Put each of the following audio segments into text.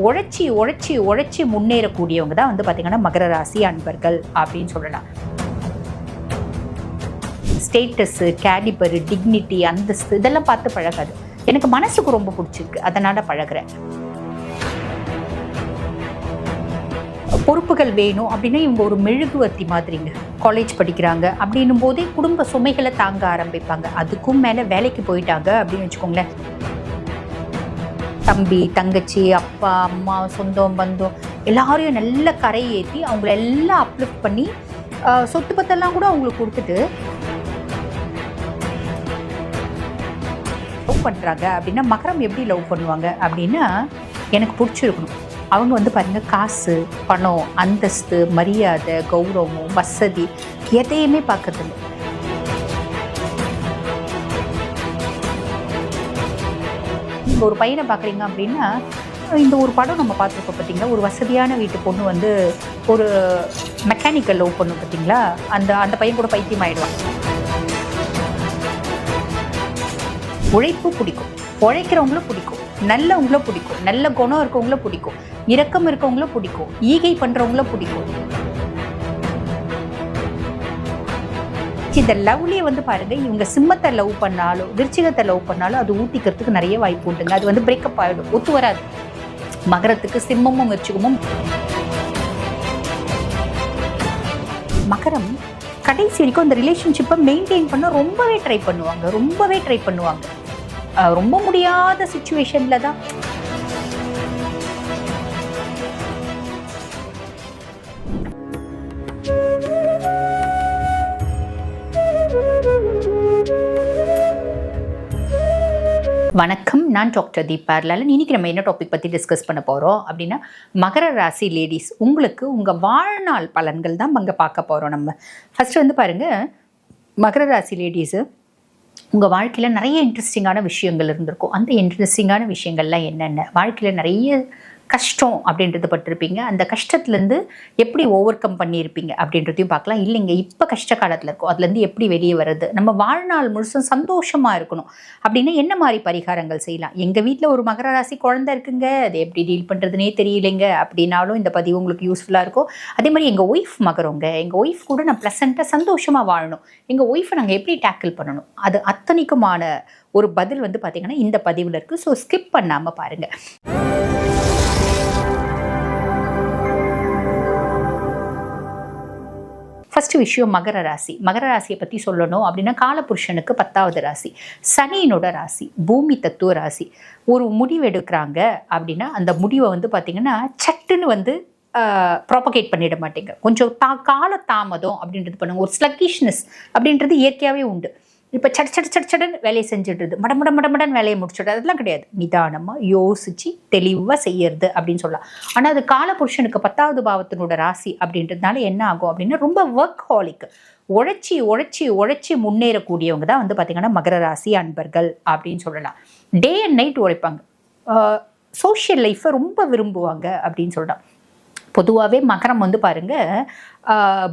உழைச்சி உழைச்சி உழைச்சி முன்னேறக்கூடியவங்க தான் வந்து பார்த்திங்கன்னா மகர ராசி அன்பர்கள் அப்படின்னு சொல்லலாம். ஸ்டேட்டஸு, கேலிபரு, டிக்னிட்டி, அந்தஸ்து இதெல்லாம் பார்த்து பழகாது. எனக்கு மனசுக்கு ரொம்ப பிடிச்சிருக்கு, அதனால் பழகிறேன். பொறுப்புகள் வேணும் அப்படின்னா இவங்க ஒரு மெழுகுவர்த்தி மாதிரிங்க. காலேஜ் படிக்கிறாங்க அப்படின்னும் போதே குடும்ப சுமைகளை தாங்க ஆரம்பிப்பாங்க. அதுக்கும் மேலே வேலைக்கு போயிட்டாங்க அப்படின்னு வச்சுக்கோங்களேன். தம்பி, தங்கச்சி, அப்பா, அம்மா, சொந்தம், பந்தம் எல்லாரையும் நல்ல கரை ஏற்றி அவங்கள எல்லாம் அப்லிஃப்ட் பண்ணி சொத்து பத்தெல்லாம் கூட அவங்களுக்கு கொடுத்துட்டு லவ் பண்ணுறாங்க அப்படின்னா மகரம் எப்படி லவ் பண்ணுவாங்க அப்படின்னா எனக்கு பிடிச்சிருக்கணும். அவங்க வந்து பாருங்கள், காசு, பணம், அந்தஸ்து, மரியாதை, கௌரவம், வசதி எதையுமே பார்க்கறதில்ல. நீங்கள் ஒரு பையனை பார்க்குறீங்க அப்படின்னா, இந்த ஒரு படம் நம்ம பார்த்துருக்கோம் பார்த்தீங்களா, ஒரு வசதியான வீட்டு பொண்ணு வந்து ஒரு மெக்கானிக்கல் லவ் பண்ணும் பார்த்தீங்களா, அந்த பையன் கூட பைத்தியம் ஆகிடுவான். உழைப்பு பிடிக்கும், உழைக்கிறவங்களும் பிடிக்கும், நல்லவங்களும் பிடிக்கும், நல்ல குணம் இருக்கவங்களும் பிடிக்கும், இரக்கம் இருக்கவங்களும் பிடிக்கும், ஈகை பண்ணுறவங்களும் பிடிக்கும். இந்த லவ்லேயே வந்து பாருங்க, இவங்க சிம்மத்தை லவ் பண்ணாலும் விருச்சிகத்தை லவ் பண்ணாலும் அது ஊட்டிக்கிறதுக்கு நிறைய வாய்ப்பு உண்டுங்க. அது வந்து பிரேக்கப் ஆகிடும், ஒத்து வராது. மகரத்துக்கு சிம்மமும் விருச்சிகமும். மகரம் கடைசி வரைக்கும் அந்த ரிலேஷன்ஷிப்பை மெயின்டைன் பண்ண ரொம்பவே ட்ரை பண்ணுவாங்க. ரொம்ப முடியாத சிச்சுவேஷனில் தான் வணக்கம், நான் டாக்டர் தீபா லாலன். இன்னைக்கு நம்ம என்ன டாபிக் பற்றி டிஸ்கஸ் பண்ண போகிறோம் அப்படின்னா, மகர ராசி லேடிஸ் உங்களுக்கு உங்கள் வாழ்நாள் பலன்கள் தான் அங்கே பார்க்க போகிறோம். நம்ம ஃபஸ்ட்டு வந்து பாருங்கள், மகர ராசி லேடிஸு உங்கள் வாழ்க்கையில் நிறைய இன்ட்ரெஸ்டிங்கான விஷயங்கள் இருந்திருக்கும். அந்த இன்ட்ரெஸ்டிங்கான விஷயங்கள்லாம் என்னென்ன, வாழ்க்கையில் நிறைய கஷ்டம் அப்படின்றது பட்டிருப்பீங்க. அந்த கஷ்டத்துலேருந்து எப்படி ஓவர் கம் பண்ணியிருப்பீங்க அப்படின்றதையும் பார்க்கலாம். இல்லைங்க இப்போ கஷ்ட காலத்தில் இருக்கும், அதுலேருந்து எப்படி வெளியே வருது, நம்ம வாழ்நாள் முழுசும் சந்தோஷமாக இருக்கணும் அப்படின்னா என்ன மாதிரி பரிகாரங்கள் செய்யலாம். எங்கள் வீட்டில் ஒரு மகர ராசி குழந்தை இருக்குங்க, அது எப்படி டீல் பண்ணுறதுனே தெரியலைங்க அப்படின்னாலும் இந்த பதிவு உங்களுக்கு யூஸ்ஃபுல்லாக இருக்கும். அதே மாதிரி எங்கள் ஒய்ஃப் மகரங்க, எங்கள் ஒய்ஃப் கூட நான் ப்ளசண்ட்டாக சந்தோஷமாக வாழணும், எங்கள் ஒய்ஃபை நாங்கள் எப்படி டேக்கிள் பண்ணணும், அது அத்தனைக்குமான ஒரு பதில் வந்து பார்த்திங்கன்னா இந்த பதிவில் இருக்குது. ஸோ ஸ்கிப் பண்ணாமல் பாருங்கள். ஃபஸ்ட்டு விஷயம் மகர ராசியை பற்றி சொல்லணும் அப்படின்னா, காலபுருஷனுக்கு 10வது ராசி, சனியினோட ராசி, பூமி தத்துவ ராசி. ஒரு முடிவு எடுக்கிறாங்க அப்படின்னா அந்த முடிவை வந்து பார்த்திங்கன்னா சட்டுன்னு வந்து ப்ராபகேட் பண்ணிட மாட்டேங்க. கொஞ்சம் கால தாமதம் அப்படின்றது பண்ணுங்க. ஒரு ஸ்லக்கிஷ்னஸ் அப்படின்றது இயற்கையாகவே உண்டு. இப்போ சடன் வேலையை செஞ்சுடுறது, மடமடன் வேலையை முடிச்சுடுறது, அதெல்லாம் கிடையாது. நிதானமாக யோசித்து தெளிவாக செய்யறது அப்படின்னு சொல்லலாம். ஆனால் அது காலபுருஷனுக்கு 10வது பாவத்தினோட ராசி அப்படின்றதுனால என்ன ஆகும் அப்படின்னா, ரொம்ப ஒர்க் ஹாலிக், உழைச்சி உழைச்சி உழைச்சி முன்னேறக்கூடியவங்க தான் வந்து பார்த்திங்கன்னா மகர ராசி அன்பர்கள் அப்படின்னு சொல்லலாம். டே அண்ட் நைட் உழைப்பாங்க, சோஷியல் லைஃப்பை ரொம்ப விரும்புவாங்க அப்படின்னு சொல்லலாம். பொதுவாகவே மகரம் வந்து பாருங்கள்,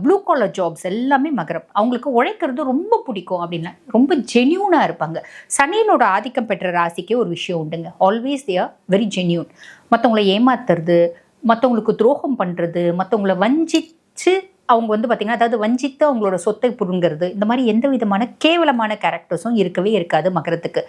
ப்ளூ காலர் ஜாப்ஸ் எல்லாமே மகரம், அவங்களுக்கு உழைக்கிறது ரொம்ப பிடிக்கும் அப்படின்னா ரொம்ப ஜென்யூனாக இருப்பாங்க. சனியனோட ஆதிக்கம் பெற்ற ராசிக்கே ஒரு விஷயம் உண்டுங்க, always they are very genuine. மற்றவங்கள ஏமாத்துறது, மற்றவங்களுக்கு துரோகம் பண்ணுறது, மற்றவங்கள வஞ்சித்து அவங்க வந்து பார்த்திங்கன்னா, அதாவது வஞ்சித்து அவங்களோட சொத்தை புடுங்கிறது, இந்த மாதிரி எந்த விதமான கேவலமான கேரக்டர்ஸும் இருக்கவே இருக்காது மகரத்துக்கு.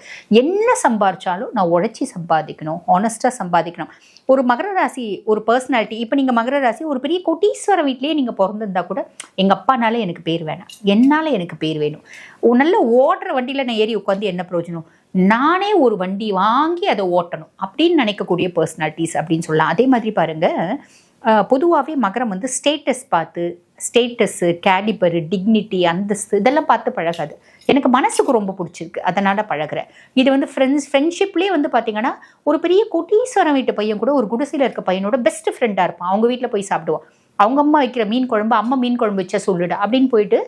என்ன சம்பாதிச்சாலும் நான் உழைச்சி சம்பாதிக்கணும், ஆனஸ்ட்டாக சம்பாதிக்கணும். ஒரு மகர ராசி ஒரு பர்சனாலிட்டி, இப்போ நீங்கள் மகர ராசி ஒரு பெரிய கோட்டீஸ்வர வீட்லேயே நீங்கள் பிறந்திருந்தா கூட, எங்கள் அப்பானால எனக்கு பேர் வேணாம், என்னால் எனக்கு பேர் வேணும், நல்ல ஓடுற வண்டியில் நான் ஏறி உட்காந்து என்ன பிரயோஜனம், நானே ஒரு வண்டி வாங்கி அதை ஓட்டணும் அப்படின்னு நினைக்கக்கூடிய பர்சனாலிட்டிஸ் அப்படின்னு சொல்லலாம். அதே மாதிரி பாருங்கள், பொதுவாகவே மகரம் வந்து ஸ்டேட்டஸு, கேலிபரு, டிக்னிட்டி, அந்தஸ்து இதெல்லாம் பார்த்து பழகாது. எனக்கு மனசுக்கு ரொம்ப பிடிச்சிருக்கு, அதனால் பழகிறேன். இது வந்து ஃப்ரெண்ட்ஷிப்லேயே வந்து பார்த்திங்கன்னா, ஒரு பெரிய கோட்டீஸ்வரம் வீட்டு பையன் கூட ஒரு குடிசையில் இருக்க பையனோட பெஸ்ட் ஃப்ரெண்டாக இருப்பான். அவங்க வீட்டில் போய் சாப்பிடுவான். அவங்க அம்மா வைக்கிற மீன் குழம்பு, அம்மா மீன் குழம்பு வச்சா சொல்லுடா அப்படின்னு போயிட்டு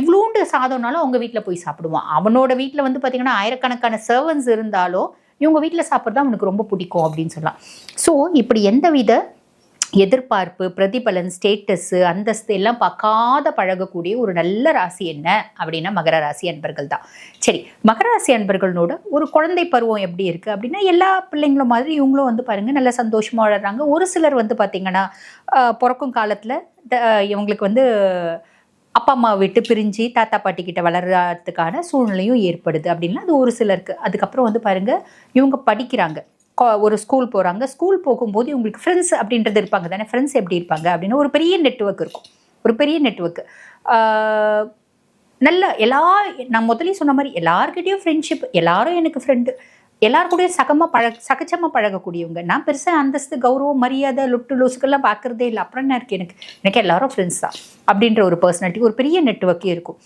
இவ்வளோண்டு சாதம்னாலும் அவங்க வீட்டில் போய் சாப்பிடுவான். அவனோட வீட்டில் வந்து பார்த்திங்கன்னா ஆயிரக்கணக்கான சர்வன்ஸ் இருந்தாலும் இவங்க வீட்டில் சாப்பிட்றது அவனுக்கு ரொம்ப பிடிக்கும் அப்படின்னு சொல்லலாம். ஸோ இப்படி எந்தவித எதிர்பார்ப்பு, பிரதிபலன், ஸ்டேட்டஸு, அந்தஸ்து எல்லாம் பார்க்காத பழகக்கூடிய ஒரு நல்ல ராசி என்ன அப்படின்னா மகர ராசி அன்பர்கள் தான். சரி, மகர ராசி அன்பர்களோட ஒரு குழந்தை பருவம் எப்படி இருக்குது அப்படின்னா, எல்லா பிள்ளைங்களும் மாதிரி இவங்களும் வந்து பாருங்கள் நல்ல சந்தோஷமாக வளர்கிறாங்க. ஒரு சிலர் வந்து பார்த்திங்கன்னா பிறக்கும் காலத்தில் இவங்களுக்கு வந்து அப்பா அம்மா விட்டு பிரிஞ்சு தாத்தா பாட்டி கிட்ட வளர்கிறதுக்கான சூழ்நிலையும் ஏற்படுது அப்படின்னா அது ஒரு சிலருக்கு. அதுக்கப்புறம் வந்து பாருங்கள் இவங்க படிக்கிறாங்க, ஒரு ஸ்கூல் போகிறாங்க. ஸ்கூல் போகும்போது இவங்களுக்கு ஃப்ரெண்ட்ஸ் அப்படின்றது இருப்பாங்க தானே. ஃப்ரெண்ட்ஸ் எப்படி இருப்பாங்க அப்படின்னா ஒரு பெரிய நெட்வொர்க் இருக்கும், ஒரு பெரிய நெட்வொர்க்கு. நல்ல நான் முதலே சொன்ன மாதிரி எல்லாருக்கிட்டையும் ஃப்ரெண்ட்ஷிப், எல்லாரும் எனக்கு ஃப்ரெண்டு, எல்லாருக்கூடயும் சகஜமாக பழகக்கூடியவங்க. நான் பெருசாக அந்தஸ்து, கௌரவம், மரியாதை, லொட்டு லொசுக்கெல்லாம் பார்க்குறதே இல்லை. அப்புறம் என்ன இருக்குது, எனக்கு எல்லாரும் ஃப்ரெண்ட்ஸ் தான் அப்படின்ற ஒரு பர்சனாலிட்டி, ஒரு பெரிய நெட்வொர்க்கே இருக்கும்.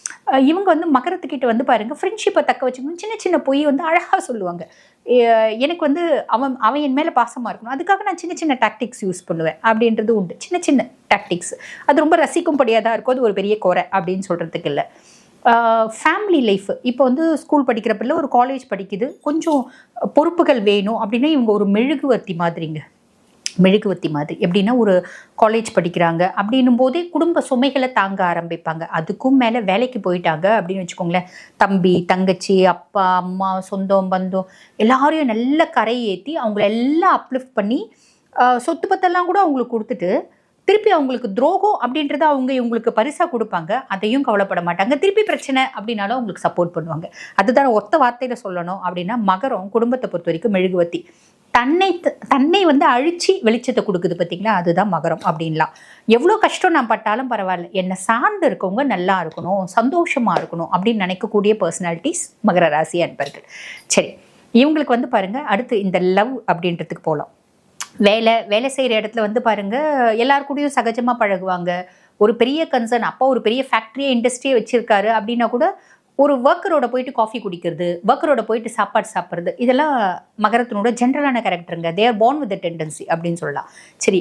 இவங்க வந்து மகரத்துக்கிட்ட வந்து பாருங்கள் ஃப்ரெண்ட்ஷிப்பை தக்க வச்சுக்கணும். சின்ன சின்ன பொய் வந்து அழகாக சொல்லுவாங்க. எனக்கு வந்து அவன் என் மேலே பாசமாக இருக்கணும், அதுக்காக நான் சின்ன சின்ன டாக்டிக்ஸ் யூஸ் பண்ணுவேன் அப்படின்றது உண்டு. சின்ன சின்ன டாக்டிக்ஸ் அது ரொம்ப ரசிக்கும்படியாக தான் இருக்கும். அது ஒரு பெரிய குறை அப்படின்னு சொல்கிறதுக்கு இல்லை. ஃபேமிலி லைஃப், இப்போ வந்து ஸ்கூல் படிக்கிற பிள்ளை ஒரு காலேஜ் படிக்குது, கொஞ்சம் பொறுப்புகள் வேணும் அப்படின்னா இவங்க ஒரு மெழுகுவர்த்தி மாதிரிங்க. மெழுகுவர்த்தி மாதிரி எப்படின்னா ஒரு காலேஜ் படிக்கிறாங்க அப்படின்னும் போதே குடும்ப சுமைகளை தாங்க ஆரம்பிப்பாங்க. அதுக்கும் மேலே வேலைக்கு போயிட்டாங்க அப்படின்னு வச்சுக்கோங்களேன், தம்பி, தங்கச்சி, அப்பா, அம்மா, சொந்தம், பந்தம் எல்லாரையும் நல்ல கரை ஏற்றி அவங்கள எல்லாம் அப்லிஃப்ட் பண்ணி சொத்து பத்தெல்லாம் கூட அவங்களுக்கு கொடுத்துட்டு திருப்பி அவங்களுக்கு துரோகம் அப்படின்றத அவங்க இவங்களுக்கு பரிசாக கொடுப்பாங்க. அதையும் கவலைப்பட மாட்டாங்க. திருப்பி பிரச்சனை அப்படின்னாலும் அவங்களுக்கு சப்போர்ட் பண்ணுவாங்க. அதுதான் ஒத்த வார்த்தையில் சொல்லணும் அப்படின்னா மகரம் குடும்பத்தை பொறுத்த வரைக்கும் மெழுகுவர்த்தி. தன்னை வந்து அழிச்சு வெளிச்சத்தை கொடுக்குது பார்த்தீங்களா, அதுதான் மகரம் அப்படின்லாம். எவ்வளோ கஷ்டம் நான் பட்டாலும் பரவாயில்ல, என்னை சார்ந்து இருக்கவங்க நல்லா இருக்கணும், சந்தோஷமாக இருக்கணும் அப்படின்னு நினைக்கக்கூடிய பர்சனாலிட்டிஸ் மகர ராசி அன்பர்கள். சரி, இவங்களுக்கு வந்து பாருங்கள் அடுத்து இந்த லவ் அப்படின்றதுக்கு போகலாம். வேலை செய்கிற இடத்துல வந்து பாருங்கள் எல்லாருக்கூடையும் சகஜமாக பழகுவாங்க. ஒரு பெரிய கன்சர்ன், அப்பா ஒரு பெரிய ஃபேக்ட்ரியை இண்டஸ்ட்ரியை வச்சுருக்காரு அப்படின்னா கூட ஒரு ஒர்க்கரோட போயிட்டு காஃபி குடிக்கிறது, ஒர்க்கரோட போயிட்டு சாப்பாடு சாப்பிட்றது, இதெல்லாம் மகரத்தினோட ஜென்ரலான கேரக்டருங்க. They are born with the tendency அப்படின்னு சொல்லலாம். சரி,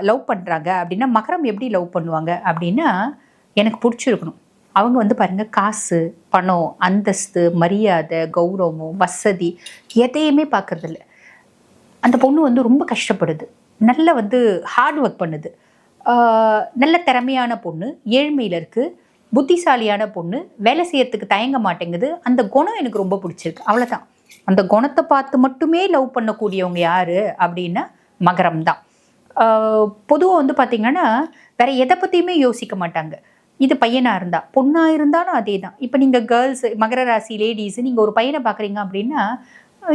லவ் பண்ணுறாங்க அப்படின்னா மகரம் எப்படி லவ் பண்ணுவாங்க அப்படின்னா எனக்கு பிடிச்சிருக்கணும். அவங்க வந்து பாருங்கள் காசு, பணம், அந்தஸ்து, மரியாதை, கௌரவம், வசதி எதையுமே பார்க்கறதில்ல. அந்த பொண்ணு வந்து ரொம்ப கஷ்டப்படுது, நல்ல வந்து ஹார்ட் ஒர்க் பண்ணுது, நல்ல திறமையான பொண்ணு, ஏழ்மையில் இருக்குது, புத்திசாலியான பொண்ணு, வேலை செய்யறதுக்கு தயங்க மாட்டேங்குது. அந்த குணம் எனக்கு ரொம்ப பிடிச்சிருக்கு, அவ்வளோதான். அந்த குணத்தை பார்த்து மட்டுமே லவ் பண்ணக்கூடியவங்க யார் அப்படின்னா மகரம் தான். பொதுவாக வந்து பார்த்திங்கன்னா வேறு எதை பற்றியுமே யோசிக்க மாட்டாங்க. இது பையனாக இருந்தால் பொண்ணாக இருந்தாலும் அதே தான். இப்போ நீங்கள் கேர்ள்ஸ் மகர ராசி லேடிஸு நீங்கள் ஒரு பையனை பார்க்குறீங்க அப்படின்னா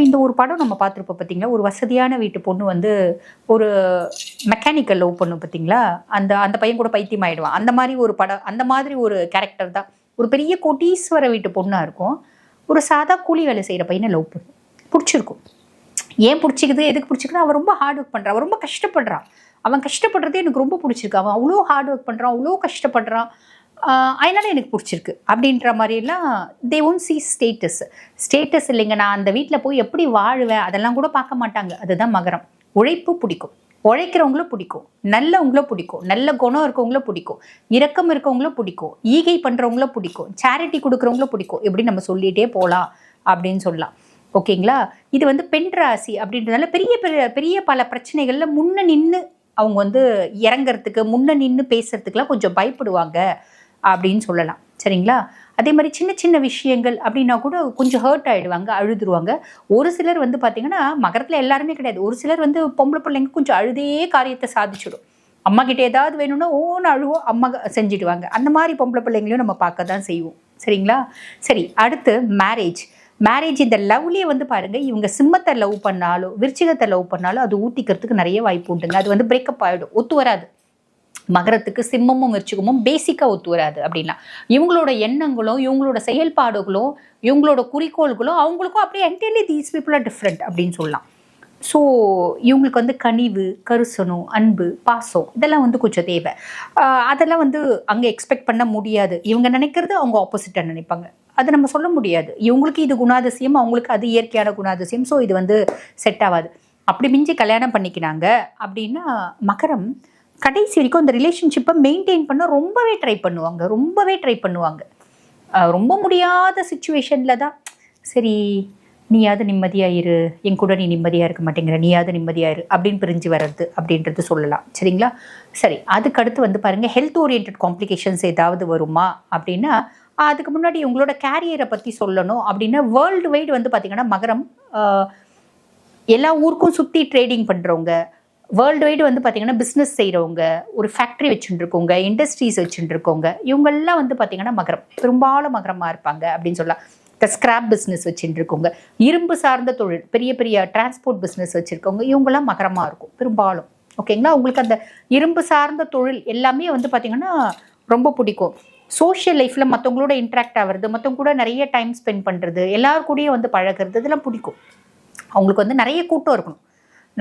இந்த ஒரு படம் நம்ம பார்த்துருப்போம் பார்த்தீங்களா, ஒரு வசதியான வீட்டு பொண்ணு வந்து ஒரு மெக்கானிக்கல் லவ் பண்ணும் பார்த்தீங்களா, அந்த பையன் கூட பைத்தியம் ஆகிடுவான். அந்த மாதிரி ஒரு படம், அந்த மாதிரி ஒரு கேரக்டர் தான். ஒரு பெரிய கோட்டீஸ்வர வீட்டு பொண்ணாக இருக்கும், ஒரு சாதா கூலி வேலை செய்கிற பையனை லவ் பண்ணும், பிடிச்சிருக்கும். ஏன் பிடிச்சிக்குது, எதுக்கு பிடிச்சிக்குது, அவன் ரொம்ப ஹார்ட் ஒர்க் பண்ணுறான், அவன் ரொம்ப கஷ்டப்படுறான். அவன் கஷ்டப்படுறதே எனக்கு ரொம்ப பிடிச்சிருக்கு, அவன் அவ்வளோ ஹார்ட் ஒர்க் பண்ணுறான், அவ்வளோ கஷ்டப்படுறான், அதனால எனக்கு பிடிச்சிருக்கு அப்படின்ற மாதிரிலாம் தே ஒன்ட் சி ஸ்டேட்டஸ் இல்லைங்க. நான் அந்த வீட்டில் போய் எப்படி வாழுவேன் அதெல்லாம் கூட பார்க்க மாட்டாங்க. அதுதான் மகரம். உழைப்பு பிடிக்கும், உழைக்கிறவங்களும் பிடிக்கும், நல்லவங்களும் பிடிக்கும், நல்ல குணம் இருக்கவங்களும் பிடிக்கும், இரக்கம் இருக்கவங்களும் பிடிக்கும், ஈகை பண்ணுறவங்களும் பிடிக்கும், சேரிட்டி கொடுக்குறவங்களும் பிடிக்கும். எப்படி நம்ம சொல்லிகிட்டே போகலாம் அப்படின்னு சொல்லலாம். ஓகேங்களா. இது வந்து பெண் ராசி அப்படின்றதுனால பெரிய பெரிய பெரிய பல பிரச்சனைகளில் முன்ன நின்று அவங்க வந்து இறங்கிறதுக்கு, முன்ன நின்று பேசுறதுக்கெலாம் கொஞ்சம் பயப்படுவாங்க அப்படின்னு சொல்லலாம். சரிங்களா. அதே மாதிரி சின்ன சின்ன விஷயங்கள் அப்படின்னா கூட கொஞ்சம் ஹர்ட் ஆகிடுவாங்க, அழுதுருவாங்க. ஒரு சிலர் வந்து பார்த்திங்கன்னா மகரத்தில் எல்லாருமே கிடையாது, ஒரு சிலர் வந்து பொம்பளை பிள்ளைங்க கொஞ்சம் அழுதே காரியத்தை சாதிச்சிடும். அம்மா கிட்டே ஏதாவது வேணும்னா ஓன்னு அழுவோம், அம்மா செஞ்சுடுவாங்க. அந்த மாதிரி பொம்பளை பிள்ளைங்களையும் நம்ம பார்க்க தான் செய்வோம். சரிங்களா. சரி, அடுத்து மேரேஜ் இந்த லவ்லேயே வந்து பாருங்கள், இவங்க சிம்மத்தை லவ் பண்ணாலும் விருச்சிகத்தை லவ் பண்ணாலும் அது ஊற்றிக்கிறதுக்கு நிறைய வாய்ப்பு உண்டுங்க. அது வந்து பிரேக்கப் ஆகிடும், ஒத்து வராது. மகரத்துக்கு சிம்மமும் விருச்சிகமும் பேசிக்காக ஒத்து வராது அப்படின்னா இவங்களோட எண்ணங்களும் இவங்களோட செயல்பாடுகளும் இவங்களோட குறிக்கோள்களும் அவங்களுக்கும் அப்படியே entirely these people are different அப்படின்னு சொல்லலாம். ஸோ இவங்களுக்கு வந்து கனிவு, கருசனம், அன்பு, பாசம் இதெல்லாம் வந்து கொஞ்சம் தேவை. அதெல்லாம் வந்து அங்கே எக்ஸ்பெக்ட் பண்ண முடியாது. இவங்க நினைக்கிறது அவங்க ஆப்போசிட்டாக நினைப்பாங்க, அது நம்ம சொல்ல முடியாது. இவங்களுக்கு இது குணாதிசயம், அவங்களுக்கு அது இயற்கையான குணாதிசயம். ஸோ இது வந்து செட் ஆகாது. அப்படி மிஞ்சி கல்யாணம் பண்ணிக்கினாங்க அப்படின்னா மகரம் கடைசி வரைக்கும் அந்த ரிலேஷன்ஷிப்பை மெயின்டைன் பண்ண ரொம்பவே ட்ரை பண்ணுவாங்க. ரொம்ப முடியாத சுச்சுவேஷனில் தான் சரி நீயாவது நிம்மதியாயிரு, என் கூட நீ நிம்மதியாக இருக்க மாட்டேங்கிற, நீயாவது நிம்மதியாயிரு அப்படின்னு பிரிஞ்சு வர்றது அப்படின்றது சொல்லலாம். சரிங்களா? சரி, அதுக்கடுத்து வந்து பாருங்கள், ஹெல்த் ஓரியன்ட் காம்ப்ளிகேஷன்ஸ் ஏதாவது வருமா அப்படின்னா, அதுக்கு முன்னாடி உங்களோட கேரியரை பற்றி சொல்லணும் அப்படின்னா, வேர்ல்டு வைடு வந்து பார்த்திங்கன்னா மகரம் எல்லா ஊருக்கும் சுற்றி ட்ரேடிங் பண்ணுறவங்க, வேர்ல்டு வைடு வந்து பார்த்திங்கன்னா பிஸ்னஸ் செய்கிறவங்க, ஒரு ஃபேக்ட்ரி வச்சுட்டுருக்கவங்க, இண்டஸ்ட்ரீஸ் வச்சுட்டுருக்கவங்க, இவங்கெல்லாம் வந்து பார்த்திங்கன்னா மகரம் பெரும்பாலும் மகரமாக இருப்பாங்க அப்படின்னு சொல்லலாம். இந்த ஸ்கிராப் பிஸ்னஸ் வச்சுட்டு இருக்கவங்க, இரும்பு சார்ந்த தொழில், பெரிய பெரிய டிரான்ஸ்போர்ட் பிஸ்னஸ் வச்சுருக்கவங்க, இவங்கெல்லாம் மகரமாக இருக்கும் பெரும்பாலும். ஓகேங்களா? உங்களுக்கு அந்த இரும்பு சார்ந்த தொழில் எல்லாமே வந்து பார்த்திங்கன்னா ரொம்ப பிடிக்கும். சோஷியல் லைஃப்பில் மற்றவங்களோட இன்ட்ராக்ட் ஆகிறது, மற்றவங்க கூட நிறைய டைம் ஸ்பெண்ட் பண்ணுறது, எல்லாருக்கூடயும் வந்து பழகிறது, இதெல்லாம் பிடிக்கும். அவங்களுக்கு வந்து நிறைய கூட்டம் இருக்கணும்,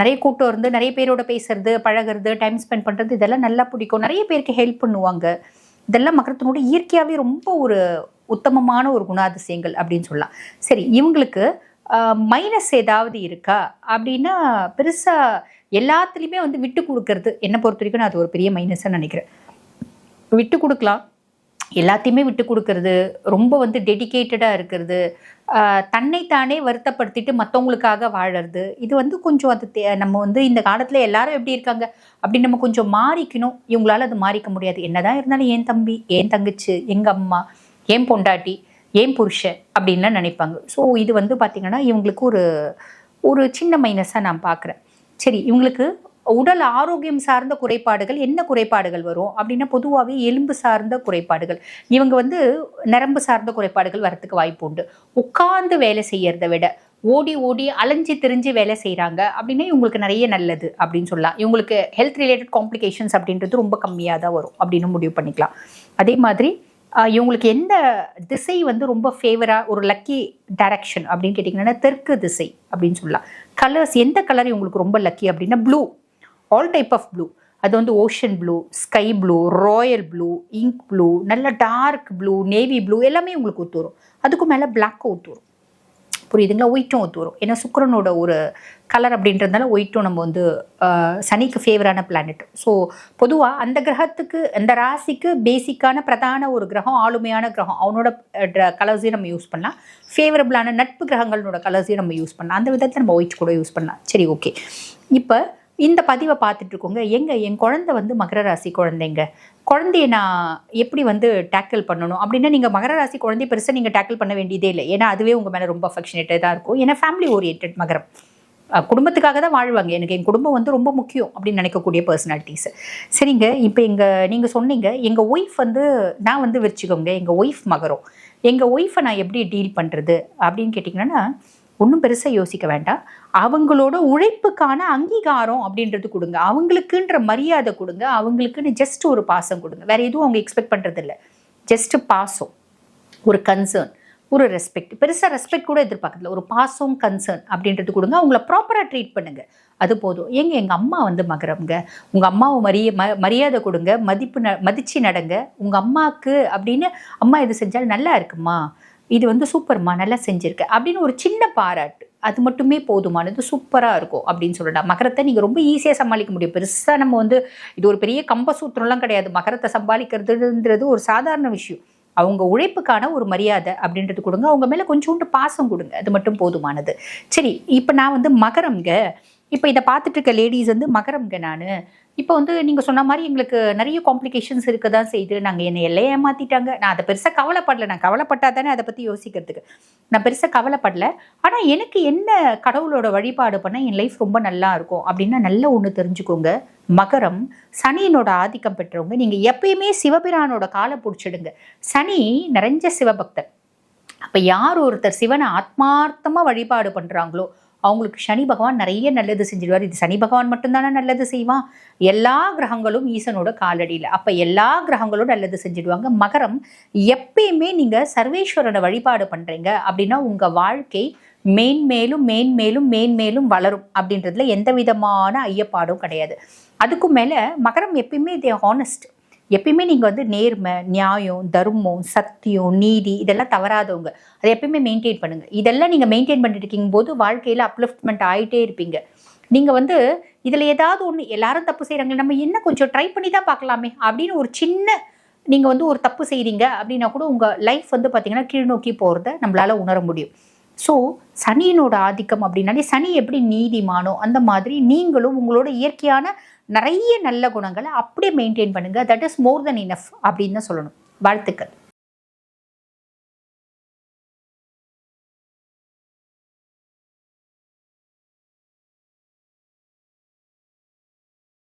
நிறைய கூட்டம் இருந்து நிறைய பேரோட பேசுறது, பழகிறது, டைம் ஸ்பெண்ட் பண்ணுறது, இதெல்லாம் நல்லா பிடிக்கும். நிறைய பேருக்கு ஹெல்ப் பண்ணுவாங்க. இதெல்லாம் மகரத்தினோட இயற்கையாகவே ரொம்ப ஒரு உத்தமமான ஒரு குணாதிசயங்கள் அப்படின்னு சொல்லலாம். சரி, இவங்களுக்கு மைனஸ் ஏதாவது இருக்கா அப்படின்னா, பெருசாக எல்லாத்துலேயுமே வந்து விட்டு கொடுக்கறது என்னை பொறுத்த வரைக்கும் நான் அது ஒரு பெரிய மைனஸாக நினைக்கிறேன். விட்டு கொடுக்கலாம், எல்லாத்தையுமே விட்டு கொடுக்கறது, ரொம்ப வந்து டெடிக்கேட்டடாக இருக்கிறது, தன்னைத்தானே வருத்தப்படுத்திட்டு மற்றவங்களுக்காக வாழறது, இது வந்து கொஞ்சம் அது நம்ம வந்து இந்த காலத்தில் எல்லாரும் எப்படி இருக்காங்க அப்படின்னு நம்ம கொஞ்சம் மாறிக்கணும். இவங்களால அது மாறிக்க முடியாது. என்னதான் இருந்தாலும் என் தம்பி, என் தங்கச்சி, எங்கள் அம்மா, என் பொண்டாட்டி, என் புருஷன் அப்படின்லாம் நினைப்பாங்க. ஸோ இது வந்து பார்த்திங்கன்னா இவங்களுக்கு ஒரு ஒரு சின்ன மைனஸாக நான் பார்க்குறேன். சரி, இவங்களுக்கு உடல் ஆரோக்கியம் சார்ந்த குறைபாடுகள் என்ன குறைபாடுகள் வரும் அப்படின்னா, பொதுவாகவே எலும்பு சார்ந்த குறைபாடுகள். இவங்க வந்து நரம்பு சார்ந்த குறைபாடுகள் வரத்துக்கு வாய்ப்பு உண்டு. உட்கார்ந்து வேலை செய்யறதை விட ஓடி ஓடி அலைஞ்சி திரிஞ்சு வேலை செய்கிறாங்க அப்படின்னா இவங்களுக்கு நிறைய நல்லது அப்படின்னு சொல்லலாம். இவங்களுக்கு ஹெல்த் ரிலேட்டட் காம்ப்ளிகேஷன்ஸ் அப்படின்றது ரொம்ப கம்மியாக தான் வரும் அப்படின்னு முடிவு பண்ணிக்கலாம். அதே மாதிரி இவங்களுக்கு எந்த திசை வந்து ரொம்ப ஃபேவராக ஒரு லக்கி டைரக்ஷன் அப்படின்னு கேட்டிங்கன்னா தெற்கு திசை அப்படின்னு சொல்லலாம். கலர்ஸ் எந்த கலர் இவங்களுக்கு ரொம்ப லக்கி அப்படின்னா blue, all type of blue. அது வந்து ocean blue, sky blue, royal blue, ink blue, நல்ல டார்க் ப்ளூ, நேவி ப்ளூ எல்லாமே உங்களுக்கு ஒத்து வரும். அதுக்கும் மேலே பிளாக்கும் ஒத்து வரும். புரியுதுங்களா? ஒயிட்டும் ஒத்து வரும். ஏன்னா சுக்கிரனோட ஒரு கலர் அப்படின்றதுனால ஒயிட்டும் நம்ம வந்து சனிக்கு ஃபேவரான பிளானட். ஸோ பொதுவாக அந்த கிரகத்துக்கு, அந்த ராசிக்கு பேசிக்கான பிரதான ஒரு கிரகம், ஆளுமையான கிரகம், அவனோட கலர்ஸையும் நம்ம யூஸ் பண்ணலாம். ஃபேவரபிளான நட்பு கிரகங்களோட கலர்ஸையும் நம்ம யூஸ் பண்ணலாம். அந்த விதத்தில் நம்ம ஒயிட் கூட யூஸ் பண்ணலாம். சரி, ஓகே. இப்போ இந்த பதிவை பார்த்துட்டு இருக்கோங்க, என் குழந்தை வந்து மகர ராசி குழந்தைங்க, குழந்தைய நான் எப்படி வந்து டேக்கிள் பண்ணணும் அப்படின்னா, நீங்கள் மகர ராசி குழந்தைய பெருசாக நீங்கள் டேக்கிள் பண்ண வேண்டியதே இல்லை. ஏன்னா அதுவே உங்கள் மேலே ரொம்ப அஃபெக்ஷனேட்டாக தான் இருக்கும். ஏன்னா ஃபேமிலி ஓரியன்ட் மகரம், குடும்பத்துக்காக தான் வாழ்வாங்க. எனக்கு என் குடும்பம் வந்து ரொம்ப முக்கியம் அப்படின்னு நினைக்கக்கூடிய பர்சனாலிட்டிஸ். சரிங்க, இப்போ நீங்கள் சொன்னீங்க எங்கள் ஒய்ஃப் வந்து, நான் வந்து வச்சுக்கோங்க எங்கள் ஒய்ஃப் மகரம், எங்கள் ஒய்ஃபை நான் எப்படி டீல் பண்ணுறது அப்படின்னு கேட்டிங்கன்னா, ஒன்றும் பெருசாக யோசிக்க வேண்டாம். அவங்களோட உழைப்புக்கான அங்கீகாரம் அப்படின்றது கொடுங்க, அவங்களுக்குன்ற மரியாதை கொடுங்க, அவங்களுக்குன்னு ஜஸ்ட் ஒரு பாசம் கொடுங்க. வேறு எதுவும் அவங்க எக்ஸ்பெக்ட் பண்ணுறது இல்லை. ஜஸ்ட்டு பாசம், ஒரு கன்சர்ன், ஒரு ரெஸ்பெக்ட். பெருசாக ரெஸ்பெக்ட் கூட எதிர்பார்க்கல, ஒரு பாசம், கன்சர்ன் அப்படின்றது கொடுங்க. அவங்கள ப்ராப்பராக ட்ரீட் பண்ணுங்கள், அது போதும். எங்கள் அம்மா வந்து மகரம்ங்க, உங்கள் அம்மாவை மரியாதை கொடுங்க, மதித்து நடங்க. உங்கள் அம்மாவுக்கு அப்படின்னு, அம்மா இது செஞ்சாலும் நல்லா இருக்குமா, இது வந்து சூப்பர்மா, நல்லா செஞ்சுருக்க அப்படின்னு ஒரு சின்ன பாராட்டு, அது மட்டுமே போதுமானது, சூப்பராக இருக்கும் அப்படின்னு சொல்லலாம். மகரத்தை நீங்கள் ரொம்ப ஈஸியாக சமாளிக்க முடியும். பெருசாக நம்ம வந்து இது ஒரு பெரிய கம்பசூத்திரம்லாம் கிடையாது. மகரத்தை சமாளிக்கிறதுன்றது ஒரு சாதாரண விஷயம். அவங்க உழைப்புக்கான ஒரு மரியாதை அப்படின்றது கொடுங்க, அவங்க மேலே கொஞ்சோண்டு பாசம் கொடுங்க, அது மட்டும் போதுமானது. சரி, இப்போ நான் வந்து மகரம்ங்க, இப்போ இதை பார்த்துட்டு இருக்க லேடிஸ் வந்து மகரம்ங்க நான். இப்போ வந்து நீங்கள் சொன்ன மாதிரி எங்களுக்கு நிறைய காம்ப்ளிகேஷன்ஸ் இருக்க தான் செய்யுது. நாங்கள் என்னை எல்லாம் ஏமாற்றிட்டாங்க. நான் அதை பெருசாக கவலைப்படலை. நான் கவலைப்பட்டா தானே அதை பற்றி யோசிக்கிறதுக்கு. நான் பெருசாக கவலைப்படலை. ஆனால் எனக்கு என்ன கடவுளோட வழிபாடு பண்ணால் என் லைஃப் ரொம்ப நல்லா இருக்கும் அப்படின்னா, நல்ல ஒன்று தெரிஞ்சுக்கோங்க. மகரம் சனியினோட ஆதிக்கம் பெற்றவங்க. நீங்கள் எப்பயுமே சிவபிரானோட காலை பிடிச்சிடுங்க. சனி நிறைஞ்ச சிவபக்தர். அப்போ யார் ஒருத்தர் சிவனை ஆத்மார்த்தமாக வழிபாடு பண்ணுறாங்களோ அவங்களுக்கு சனி பகவான் நிறைய நல்லது செஞ்சிடுவார். இது சனி பகவான் மட்டும்தானே நல்லது செய்வான்? எல்லா கிரகங்களும் ஈசனோட காலடியில். அப்போ எல்லா கிரகங்களும் நல்லது செஞ்சிடுவாங்க. மகரம் எப்பயுமே நீங்கள் சர்வேஸ்வரனை வழிபாடு பண்ணுறீங்க அப்படின்னா உங்கள் வாழ்க்கை மேன்மேலும் மேன்மேலும் மேன்மேலும் வளரும் அப்படின்றதுல எந்த விதமான ஐயப்பாடும் கிடையாது. அதுக்கும் மேலே மகரம் எப்பயுமே தே ஹானஸ்ட். எப்பயுமே நீங்கள் வந்து நேர்மை, நியாயம், தர்மம், சத்தியம், நீதி இதெல்லாம் தவறாதவங்க. அதை எப்பயுமே மெயின்டைன் பண்ணுங்கள். இதெல்லாம் நீங்கள் மெயின்டைன் பண்ணிட்டு இருக்கீங்க போது வாழ்க்கையில் அப்லிஃப்ட்மெண்ட் ஆகிட்டே இருப்பீங்க. நீங்கள் வந்து இதில் ஏதாவது ஒன்று, எல்லாரும் தப்பு செய்கிறாங்க, நம்ம என்ன கொஞ்சம் ட்ரை பண்ணி தான் பார்க்கலாமே அப்படின்னு ஒரு சின்ன, நீங்கள் வந்து ஒரு தப்பு செய்கிறீங்க அப்படின்னா கூட உங்கள் லைஃப் வந்து பார்த்திங்கன்னா கீழ் நோக்கி போகிறத நம்மளால் உணர முடியும். ஸோ சனியினோட ஆதிக்கம் அப்படின்னாலே சனி எப்படி நீதிமானோ அந்த மாதிரி நீங்களும் உங்களோட இயற்கையான நிறைய நல்ல குணங்களை அப்படியே மெயின்டைன் பண்ணுங்க. That is more then enough அப்படின்னு தான் சொல்லணும். வாழ்த்துக்கள்.